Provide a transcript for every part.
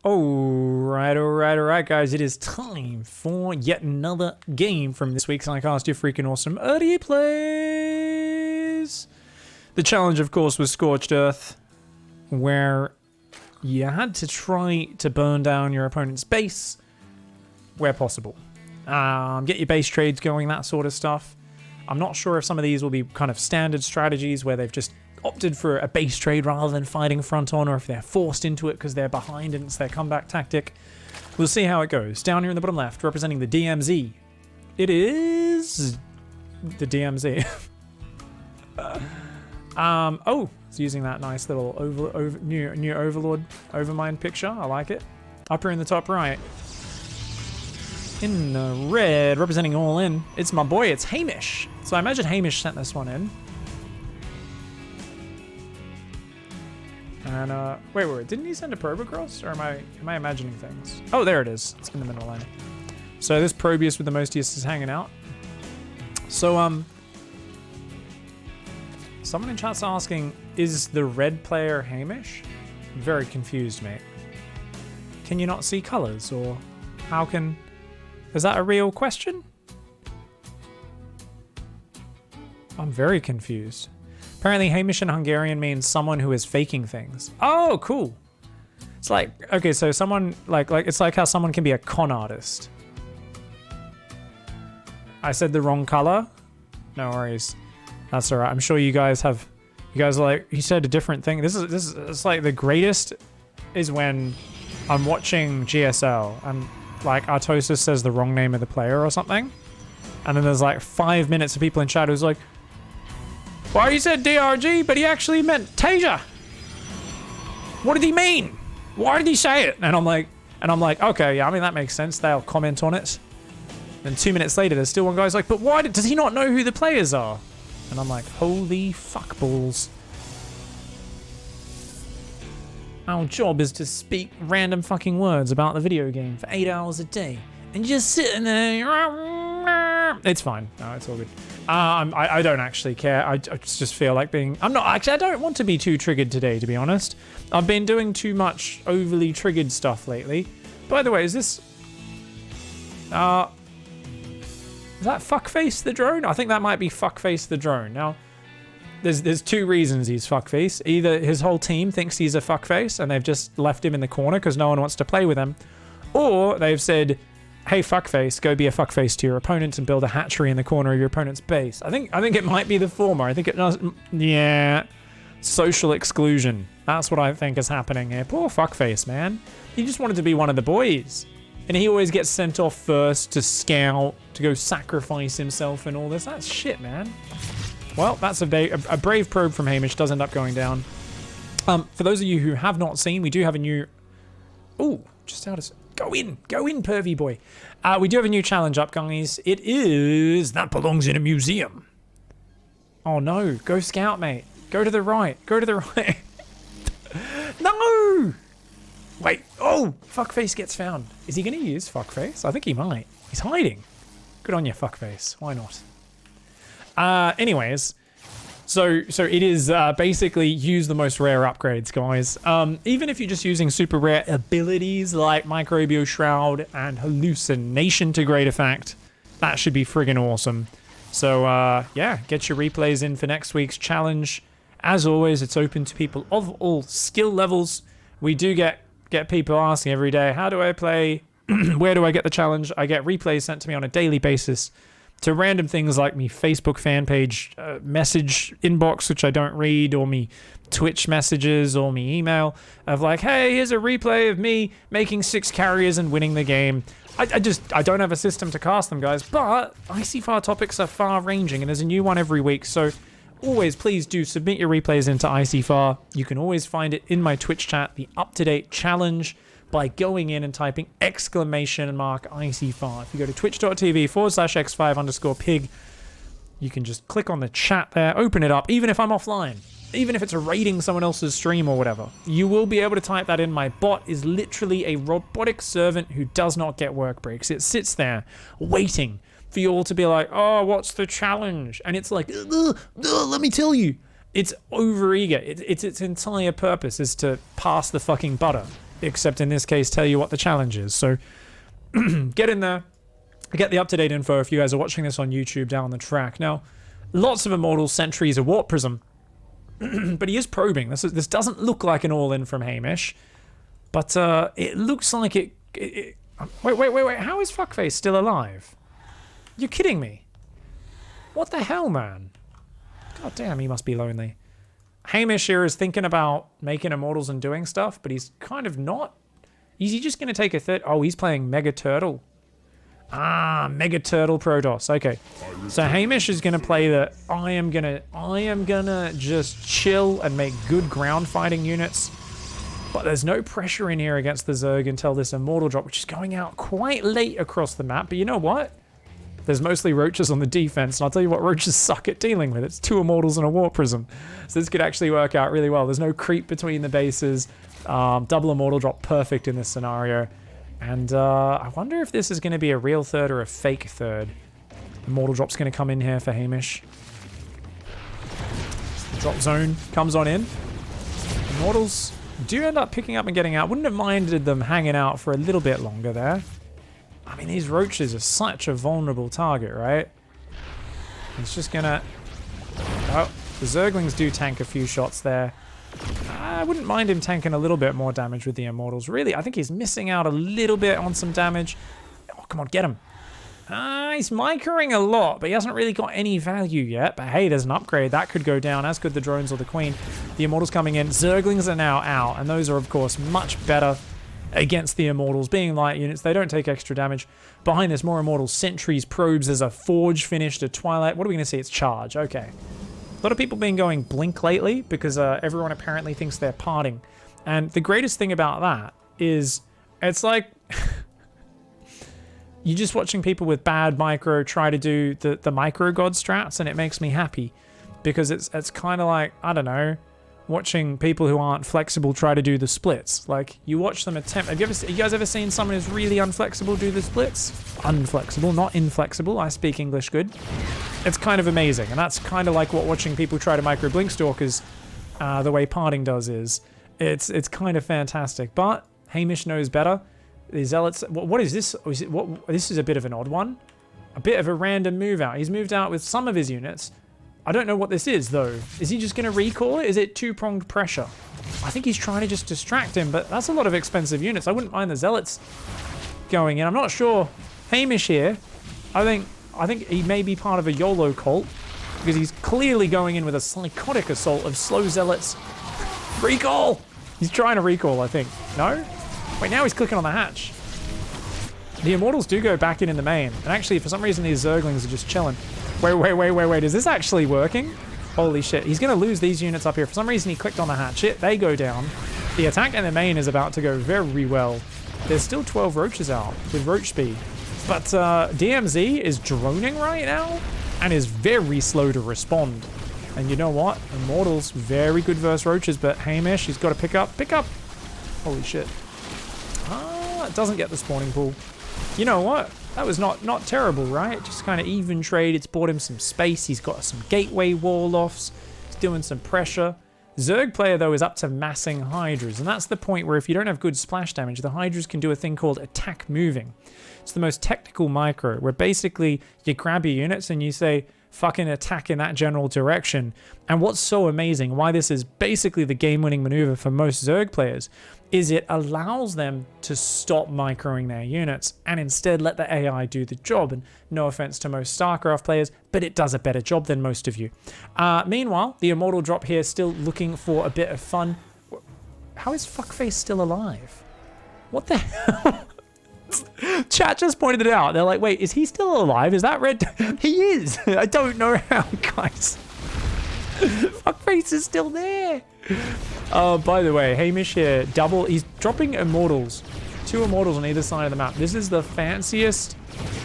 Alright, guys. It is time for yet another game from this week's Icyfar, your freaking awesome early plays. The challenge, of course, was Scorched Earth, where you had to try to burn down your opponent's base where possible. Get your base trades going, that sort of stuff. I'm not sure if some of these will be kind of standard strategies where they've just opted for a base trade rather than fighting front on, or if they're forced into it because they're behind and it's their comeback tactic. We'll see how it goes. Down here in the bottom left, representing the DMZ, it is the DMZ. It's using that nice little new Overlord Overmind picture. I like it. Up here in the top right, in the red, representing All In, it's my boy, it's Hamish. So I imagine Hamish sent this one in. And, wait, didn't he send a probe across? Or am I imagining things? Oh, there it is. It's in the middle line. So this Probius with the Mostius is hanging out. So, someone in chat's asking, is the red player Hamish? I'm very confused, mate. Can you not see colors? Or how can... Is that a real question? I'm very confused. Apparently, Hamish in Hungarian means someone who is faking things. Oh, cool. It's like, okay, so someone, like it's like how someone can be a con artist. I said the wrong color? No worries. That's alright. I'm sure you guys are like, you said a different thing. This is, it's like the greatest is when I'm watching GSL and like Artosis says the wrong name of the player or something. And then there's like 5 minutes of people in chat who's like, well, he said DRG, but he actually meant Tasia. What did he mean? Why did he say it? And I'm like, okay, yeah, I mean, that makes sense. They'll comment on it. Then 2 minutes later, there's still one guy's like, but why does he not know who the players are? And I'm like, holy fuck balls. Our job is to speak random fucking words about the video game for 8 hours a day. And just sitting there. It's fine. No, it's all good. I don't actually care. I just feel like being... I don't want to be too triggered today, to be honest. I've been doing too much overly triggered stuff lately. By the way, is this... Is that Fuckface the drone? I think that might be Fuckface the drone. Now, there's two reasons he's Fuckface. Either his whole team thinks he's a Fuckface and they've just left him in the corner because no one wants to play with him. Or they've said... Hey, fuckface, go be a fuckface to your opponent and build a hatchery in the corner of your opponent's base. I think it might be the former. I think it does. Yeah, social exclusion. That's what I think is happening here. Poor fuckface, man. He just wanted to be one of the boys, and he always gets sent off first to scout, to go sacrifice himself, and all this. That's shit, man. Well, that's a brave probe from Hamish. Does end up going down. For those of you who have not seen, we do have a new. Ooh, just out of. Go in, pervy boy. We do have a new challenge up, guys. It is... That belongs in a museum. Oh, no. Go scout, mate. Go to the right. No! Wait. Oh! Fuckface gets found. Is he going to use Fuckface? I think he might. He's hiding. Good on you, Fuckface. Why not? Anyways... So it is basically use the most rare upgrades, guys. Even if you're just using super rare abilities like Microbial Shroud and Hallucination to great effect, that should be friggin' awesome. So yeah, get your replays in for next week's challenge. As always, it's open to people of all skill levels. We do get people asking every day, how do I play? Where do I get the challenge? I get replays sent to me on a daily basis. To random things like me Facebook fan page message inbox, which I don't read, or me Twitch messages, or me email of like, hey, here's a replay of me making 6 carriers and winning the game. I don't have a system to cast them, guys, but Icyfar topics are far-ranging, and there's a new one every week, so always, please do submit your replays into Icyfar. You can always find it in my Twitch chat, the up-to-date challenge, by going in and typing !Icyfar. If you go to twitch.tv/x5_pig, you can just click on the chat there, open it up, even if I'm offline, even if it's raiding someone else's stream or whatever. You will be able to type that in. My bot is literally a robotic servant who does not get work breaks. It sits there waiting for you all to be like, oh, what's the challenge? And it's like, let me tell you. It's overeager. It's its entire purpose is to pass the fucking butter. except in this case, tell you what the challenge is. So get in there, get the up-to-date info if you guys are watching this on YouTube down the track. Now, lots of Immortals, Sentries, a Warp Prism, but he is probing. This doesn't look like an all-in from Hamish, but it looks like it. Wait, how is Fuckface still alive? You're kidding me. What the hell, man? God damn, he must be lonely. Hamish here is thinking about making Immortals and doing stuff, but he's kind of not. Is he just going to take a third? Oh, he's playing Mega Turtle. Ah, Mega Turtle Protoss. Okay. So Hamish is going to play the I am gonna just chill and make good ground fighting units. But there's no pressure in here against the Zerg until this Immortal drop, which is going out quite late across the map. But you know what? There's mostly Roaches on the defense, and I'll tell you what, Roaches suck at dealing with. It's 2 Immortals and a Warp Prism. So this could actually work out really well. There's no creep between the bases. Double Immortal drop perfect in this scenario. And I wonder if this is going to be a real third or a fake third. Immortal drop's going to come in here for Hamish. The drop zone comes on in. Immortals do end up picking up and getting out. Wouldn't have minded them hanging out for a little bit longer there. I mean, these Roaches are such a vulnerable target, right? It's just gonna... Oh, the Zerglings do tank a few shots there. I wouldn't mind him tanking a little bit more damage with the Immortals. Really, I think he's missing out a little bit on some damage. Oh, come on, get him. He's microing a lot, but he hasn't really got any value yet. But hey, there's an upgrade. That could go down, as could the drones or the Queen. The Immortals coming in. Zerglings are now out, and those are, of course, much better against the Immortals. Being light units, they don't take extra damage. Behind this, more Immortals, Sentries, Probes. There's a Forge finished, a Twilight. What are we going to see? It's Charge. Okay. A lot of people been going Blink lately because everyone apparently thinks they're parting. And the greatest thing about that is it's like you're just watching people with bad micro try to do the micro god strats, and it makes me happy because it's kind of like, I don't know, watching people who aren't flexible try to do the splits. Like, you watch them attempt. Have you guys ever seen someone who's really unflexible do the splits? Unflexible, not inflexible. I speak English good. It's kind of amazing, and that's kind of like what watching people try to micro blink stalkers the way parting does is. It's kind of fantastic, but Hamish knows better. The Zealots, what is this? This is a bit of an odd one. A bit of a random move out. He's moved out with some of his units. I don't know what this is, though. Is he just going to recall it? Is it two-pronged pressure? I think he's trying to just distract him, but that's a lot of expensive units. I wouldn't mind the Zealots going in. I'm not sure. Hamish here, I think he may be part of a YOLO cult because he's clearly going in with a psychotic assault of slow Zealots. Recall! He's trying to recall, I think. No? Wait, now he's clicking on the hatch. The Immortals do go back in the main. And actually, for some reason, these Zerglings are just chilling. Wait. Is this actually working? Holy shit. He's going to lose these units up here. For some reason, he clicked on the hatch. They go down. The attack in the main is about to go very well. There's still 12 Roaches out with Roach speed. But DMZ is droning right now and is very slow to respond. And you know what? Immortals, very good versus Roaches, but Hamish, he's got to pick up. Holy shit. It doesn't get the spawning pool. You know what? That was not terrible, right? Just kind of even trade. It's bought him some space. He's got some gateway wall-offs. He's doing some pressure. Zerg player, though, is up to massing Hydras. And that's the point where if you don't have good splash damage, the Hydras can do a thing called attack moving. It's the most technical micro, where basically you grab your units and you say, fucking attack in that general direction. And what's so amazing, why this is basically the game-winning maneuver for most Zerg players, is it allows them to stop microing their units and instead let the AI do the job. And no offense to most StarCraft players, but it does a better job than most of you. Meanwhile, the Immortal drop here still looking for a bit of fun. How is Fuckface still alive? What the hell? Chat just pointed it out. They're like, wait, is he still alive? Is that red? He is. I don't know how, guys. Fuckface is still there. By the way, Hamish here, he's dropping Immortals. 2 Immortals on either side of the map. This is the fanciest,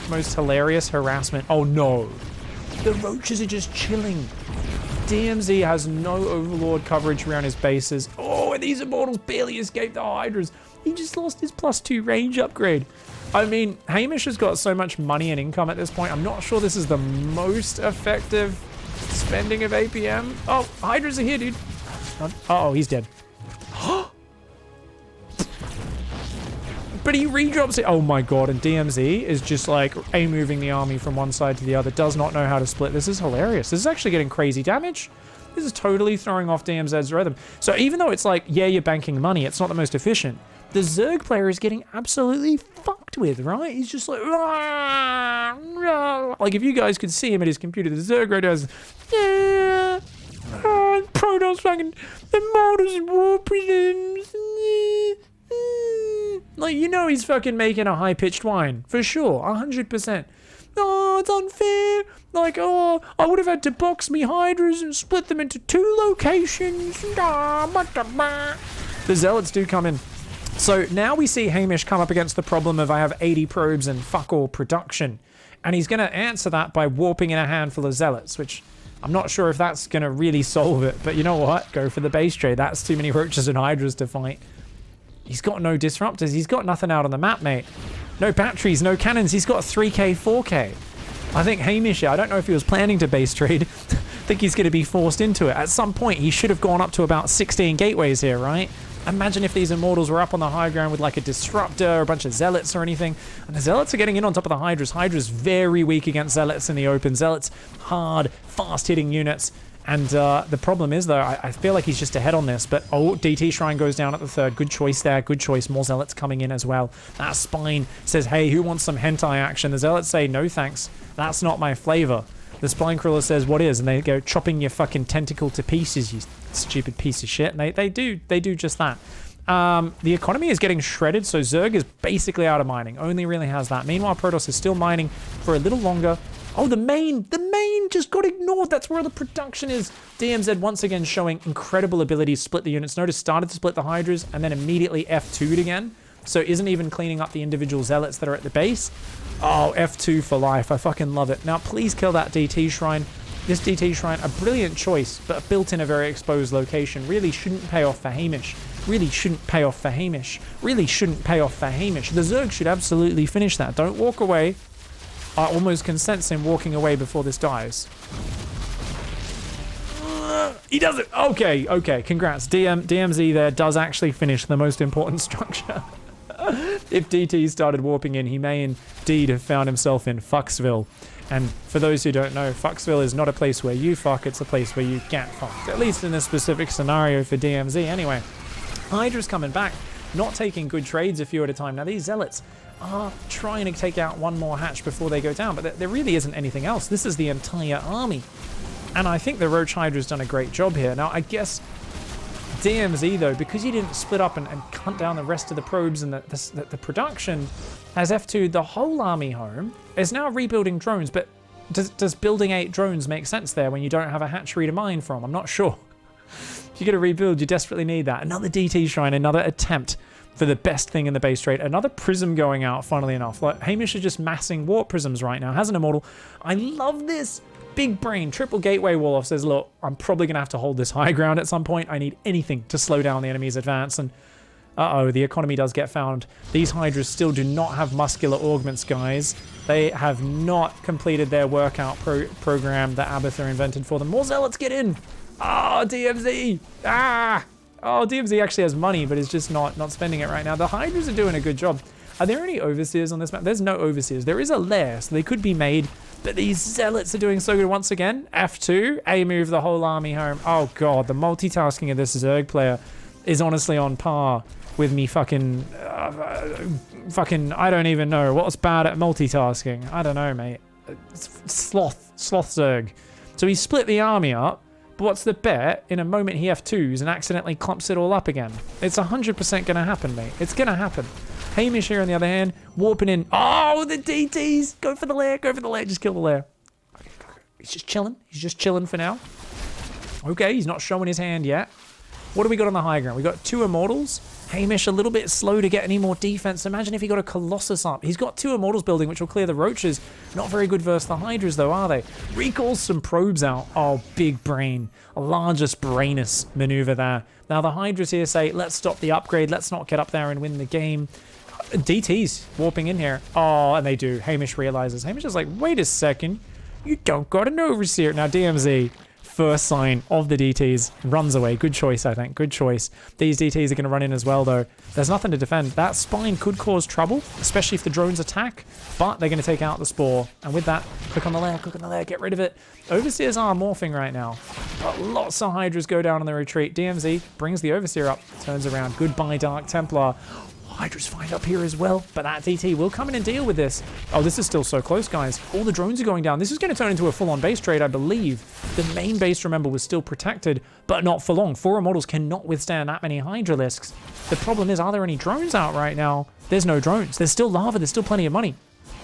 most hilarious harassment. Oh no. The Roaches are just chilling. DMZ has no Overlord coverage around his bases. Oh, and these Immortals barely escaped the Hydras. He just lost his +2 range upgrade. I mean, Hamish has got so much money and income at this point. I'm not sure this is the most effective spending of APM. Oh, Hydras are here, dude. Uh-oh, he's dead. But he redrops it. Oh my god, and DMZ is just like A-moving the army from one side to the other. Does not know how to split. This is hilarious. This is actually getting crazy damage. This is totally throwing off DMZ's rhythm. So even though it's like, yeah, you're banking money, it's not the most efficient. The Zerg player is getting absolutely fucked with, right? He's just like, rah, rah. Like if you guys could see him at his computer, the Zerg right now is, yeah, Protoss fucking Immortals and War Prisms. Like, you know he's fucking making a high-pitched whine. For sure, 100%. Oh, it's unfair. Like, oh, I would have had to box me Hydras and split them into 2 locations. The Zealots do come in. So now we see Hamish come up against the problem of I have 80 probes and fuck all production. And he's going to answer that by warping in a handful of Zealots, which I'm not sure if that's going to really solve it. But you know what? Go for the base trade. That's too many Roaches and Hydras to fight. He's got no disruptors. He's got nothing out on the map, mate. No batteries, no cannons. He's got 3k, 4k. I think Hamish, I don't know if he was planning to base trade. I think he's going to be forced into it. At some point, he should have gone up to about 16 gateways here, right? Imagine if these Immortals were up on the high ground with like a disruptor, a bunch of Zealots or anything. And the Zealots are getting in on top of the Hydras. Hydra's very weak against Zealots in the open. Zealots, hard, fast-hitting units. And the problem is, though, I feel like he's just ahead on this. But, oh, DT Shrine goes down at the 3rd. Good choice there. Good choice. More Zealots coming in as well. That Spine says, hey, who wants some hentai action? The Zealots say, no thanks. That's not my flavor. The Spine Crawler says, what is? And they go, chopping your fucking tentacle to pieces, you stupid piece of shit. And they do just that. The economy is getting shredded, so Zerg is basically out of mining. Only really has that. Meanwhile, Protoss is still mining for a little longer. Oh, the main just got ignored. That's where the production is. DMZ once again showing incredible ability to split the units. Notice started to split the Hydras and then immediately F2'd again. So isn't even cleaning up the individual Zealots that are at the base. Oh, F2 for life. I fucking love it. Now, please kill that DT Shrine. This DT Shrine, a brilliant choice, but built in a very exposed location. Really shouldn't pay off for Hamish. Really shouldn't pay off for Hamish. Really shouldn't pay off for Hamish. The Zerg should absolutely finish that. Don't walk away. I almost can sense him walking away before this dies. He does it. Okay. Congrats. DMZ there does actually finish the most important structure. If DT started warping in, he may indeed have found himself in Fucksville. And for those who don't know, Fucksville is not a place where you fuck, it's a place where you get fucked. At least in this specific scenario for DMZ. Anyway, Hydra's coming back, not taking good trades a few at a time. Now, these Zealots are trying to take out one more hatch before they go down, but there really isn't anything else. This is the entire army. And I think the Roach Hydra's done a great job here. Now, I guess DMZ, though, because he didn't split up and hunt down the rest of the probes and the production, has F2'd the whole army home, is now rebuilding drones, but does building 8 drones make sense there when you don't have a hatchery to mine from? I'm not sure. If you're going to rebuild, you desperately need that. Another DT Shrine, another attempt for the best thing in the base trade. Another prism going out, funnily enough. Like, Hamish is just massing warp prisms right now. Has an Immortal. I love this. Big brain. Triple gateway wall-off says, look, I'm probably going to have to hold this high ground at some point. I need anything to slow down the enemy's advance. And uh-oh, the economy does get found. These Hydras still do not have muscular augments, guys. They have not completed their workout program that Abathur invented for them. More Zealots get in. Oh, DMZ. Oh, DMZ actually has money, but is just not spending it right now. The Hydras are doing a good job. Are there any Overseers on this map? There's no Overseers. There is a lair, so they could be made. But these Zealots are doing so good once again. F2, A move the whole army home. Oh, God, the multitasking of this Zerg player is honestly on par with me fucking, I don't even know. What's bad at multitasking? I don't know, mate. Sloth Zerg. So he split the army up. But what's the bet? In a moment he F2s and accidentally clumps it all up again. It's 100% going to happen, mate. It's going to happen. Hamish here, on the other hand, warping in. Oh, the DTs! Go for the lair, go for the lair. Just kill the lair. Okay. He's just chilling. He's just chilling for now. Okay, he's not showing his hand yet. What do we got on the high ground? We got 2 Immortals. Hamish a little bit slow to get any more defense. Imagine if he got a Colossus up. He's got 2 Immortals building, which will clear the Roaches. Not very good versus the Hydras, though, are they? Recalls some probes out. Oh, big brain. Largest brainous maneuver there. Now, the Hydras here say, let's stop the upgrade. Let's not get up there and win the game. DT's warping in here. Oh, and they do. Hamish realizes. Hamish is like, wait a second. You don't got an Overseer. Now, DMZ first sign of the DTs, runs away. Good choice, I think. Good choice. These DTs are going to run in as well, though. There's nothing to defend. That spine could cause trouble, especially if the drones attack, but they're going to take out the spore. And with that, click on the lair, get rid of it. Overseers are morphing right now. But lots of Hydras go down on the retreat. DMZ brings the Overseer up, turns around. Goodbye, Dark Templar. Hydras find up here as well, but that DT will come in and deal with this. Oh, this is still so close, guys. All the drones are going down. This is going to turn into a full-on base trade, I believe. The main base, remember, was still protected, but not for long. 4 Immortals cannot withstand that many Hydralisks. The problem is, are there any drones out right now? There's no drones. There's still lava. There's still plenty of money.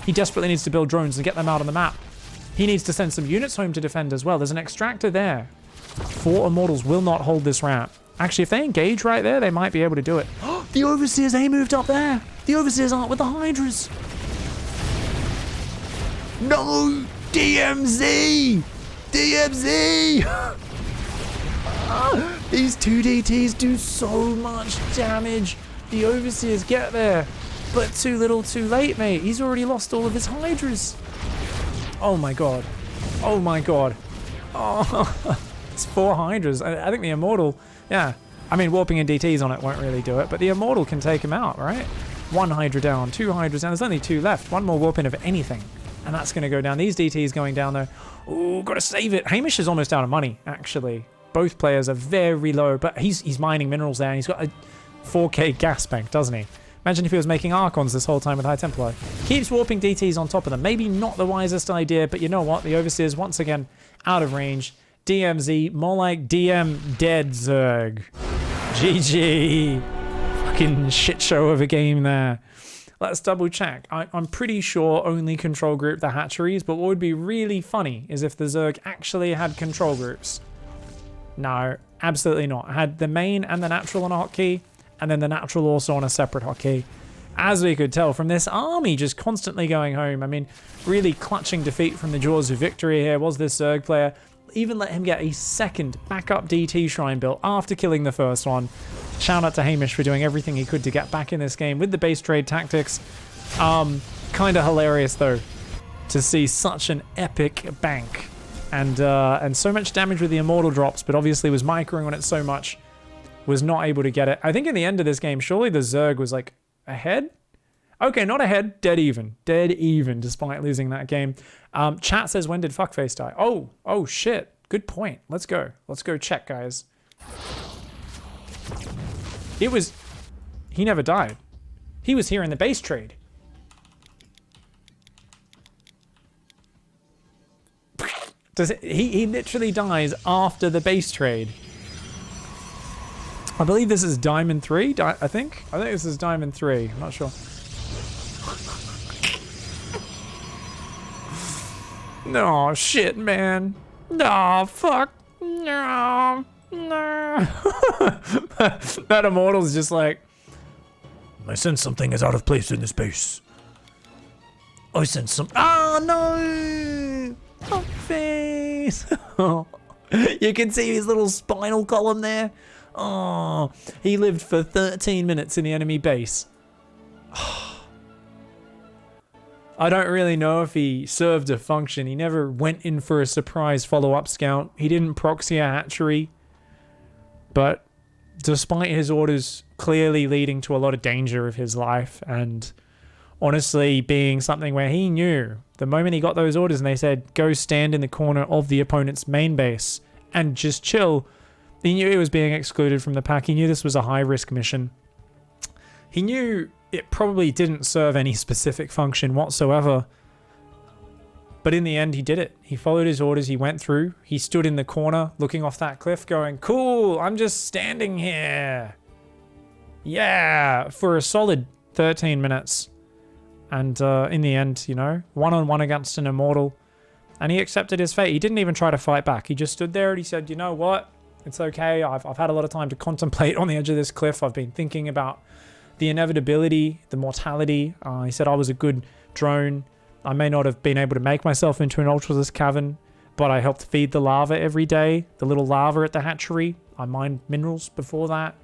He desperately needs to build drones and get them out on the map. He needs to send some units home to defend as well. There's an extractor there. 4 Immortals will not hold this ramp. Actually, if they engage right there, they might be able to do it. The Overseers, they moved up there. The Overseers aren't with the Hydras. No! DMZ! DMZ! These 2 DTs do so much damage. The Overseers get there. But too little, too late, mate. He's already lost all of his Hydras. Oh my god. Oh my god. Oh, it's 4 Hydras. I think the Immortal... Yeah, I mean, warping in DTs on it won't really do it, but the Immortal can take him out, right? 1 Hydra down, 2 Hydras down. There's only 2 left. 1 more warp in of anything, and that's going to go down. These DTs going down, though. Ooh, got to save it. Hamish is almost out of money, actually. Both players are very low, but he's mining minerals there, and he's got a 4K gas bank, doesn't he? Imagine if he was making Archons this whole time with High Templar. Keeps warping DTs on top of them. Maybe not the wisest idea, but you know what? The Overseers, once again, out of range. DMZ, more like DM dead Zerg. GG. Fucking shit show of a game there. Let's double check. I'm pretty sure only control group the hatcheries, but what would be really funny is if the Zerg actually had control groups. No, absolutely not. Had the main and the natural on a hotkey, and then the natural also on a separate hotkey. As we could tell from this army just constantly going home. I mean, really clutching defeat from the jaws of victory here was this Zerg player. Even let him get a second backup DT shrine built after killing the first one. Shout out to Hamish for doing everything he could to get back in this game with the base trade tactics. Kind of hilarious though to see such an epic bank and so much damage with the Immortal drops, but obviously was microing on it so much, was not able to get it. I think in the end of this game, surely the Zerg was like ahead. Okay, not ahead, dead even, despite losing that game. Chat says, when did Fuckface die? Oh shit, good point. Let's go check, guys. He never died. He was here in the base trade. He literally dies after the base trade. I believe this is Diamond 3, I think this is Diamond 3, I'm not sure. No, shit, man. No, fuck. No. That Immortal's just like, I sense something is out of place in this base. I sense some. Oh, no. Fuck face. You can see his little spinal column there. Oh, he lived for 13 minutes in the enemy base. I don't really know if he served a function. He never went in for a surprise follow-up scout. He didn't proxy a hatchery. But despite his orders clearly leading to a lot of danger of his life, and honestly being something where he knew the moment he got those orders and they said, go stand in the corner of the opponent's main base and just chill, he knew he was being excluded from the pack. He knew this was a high-risk mission. He knew it probably didn't serve any specific function whatsoever. But in the end, he did it. He followed his orders. He went through. He stood in the corner looking off that cliff going, cool, I'm just standing here. Yeah, for a solid 13 minutes. And in the end, you know, one-on-one against an Immortal. And he accepted his fate. He didn't even try to fight back. He just stood there and he said, you know what? It's okay. I've had a lot of time to contemplate on the edge of this cliff. I've been thinking about the inevitability, the mortality. He said I was a good drone. I may not have been able to make myself into an Ultralisk cavern, but I helped feed the larva every day, the little larva at the hatchery. I mined minerals before that.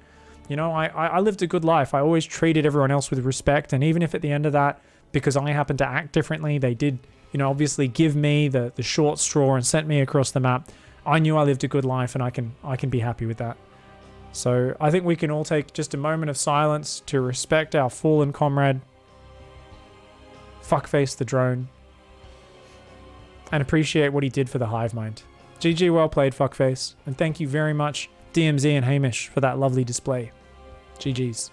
You know, I lived a good life. I always treated everyone else with respect, and even if at the end of that, because I happened to act differently, they did, you know, obviously give me the short straw and sent me across the map, I knew I lived a good life, and I can be happy with that. So I think we can all take just a moment of silence to respect our fallen comrade, Fuckface the drone, and appreciate what he did for the hive mind. GG, well played, Fuckface, and thank you very much, DMZ and Hamish, for that lovely display. GG's.